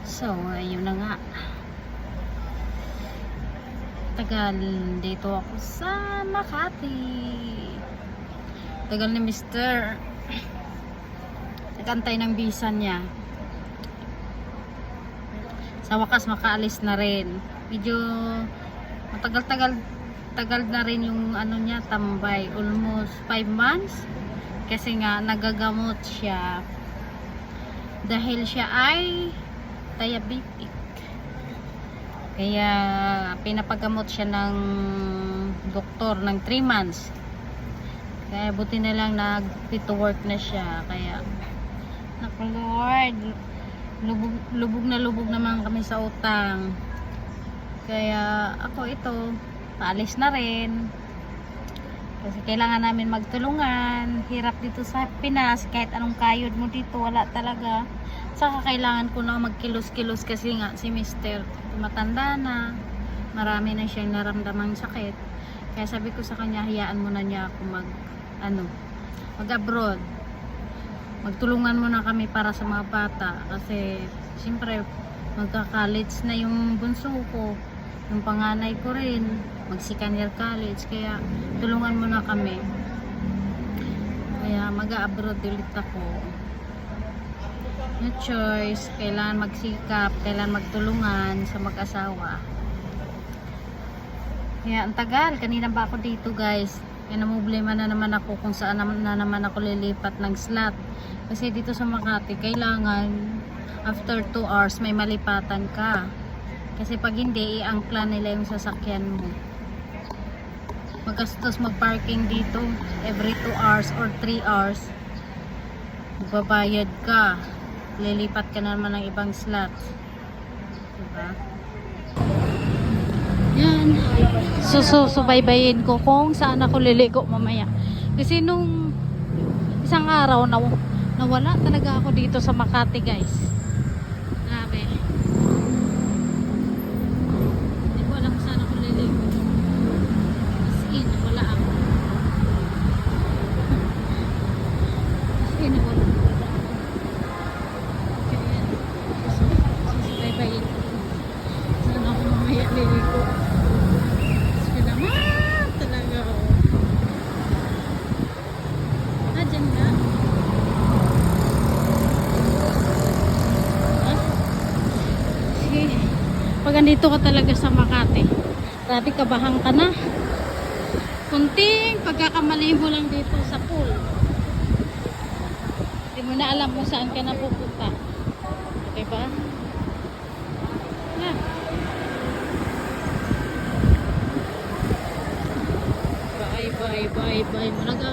So, ayun na nga. Tagal dito ako sa Makati. Tagal ni Mr. Nagantay ng visa niya. Sa wakas makaalis na rin. Medyo matagal na rin yung ano niya, tambay. Almost 5 months. Kasi nga nagagamot siya. Dahil siya ay diabetic. Kaya pinapagamot siya ng doktor ng 3 months. Kaya buti na lang nag-fit to work na siya. Kaya naku Lord, lubog naman kami sa utang. Kaya ako ito, paalis na rin. Kasi kailangan namin magtulungan. Hirap dito sa Pinas, kahit anong kayod mo dito, wala talaga. Saka kailangan ko na magkilos-kilos kasi nga si Mr. matanda na, marami na siyang naramdamang sakit. Kaya sabi ko sa kanya, hayaan mo na niya ako mag-abroad. Magtulungan muna kami para sa mga bata kasi siyempre magka-college na yung bunso ko, yung panganay ko rin mag-second year college, kaya tulungan muna kami. Kaya mag-abroad ulit ako. No choice, kailangan magsikap, kailangan magtulungan sa mag-asawa. Kaya ang tagal, kanina ba ako dito guys. Kaya namumblema na naman ako kung saan na naman ako lilipat ng slot. Kasi dito sa Makati, kailangan after 2 hours may malipatan ka. Kasi pag hindi, i-angkla nila yung sasakyan mo. Magastos mag-parking dito every 2 hours or 3 hours. Magbabayad ka. Lilipat ka na naman ng ibang slots, diba? Yan, subaybayin ko kung saan ako liligo mamaya kasi nung isang araw nawala talaga ako dito sa Makati guys. Grabe, hindi ko alam kung saan ako liligo. As in, nawala ako. As in, nawala. Sana ako mamaya liligo. Kasi naman talaga ako. Dyan ka? Sige, pag andito ka talaga sa Makati, grabe kabahan ka na. Kunting pagkakamali mo lang dito sa pool, hindi mo na alam kung saan ka na pupunta. Diba? Yeah. Bye. Malaga.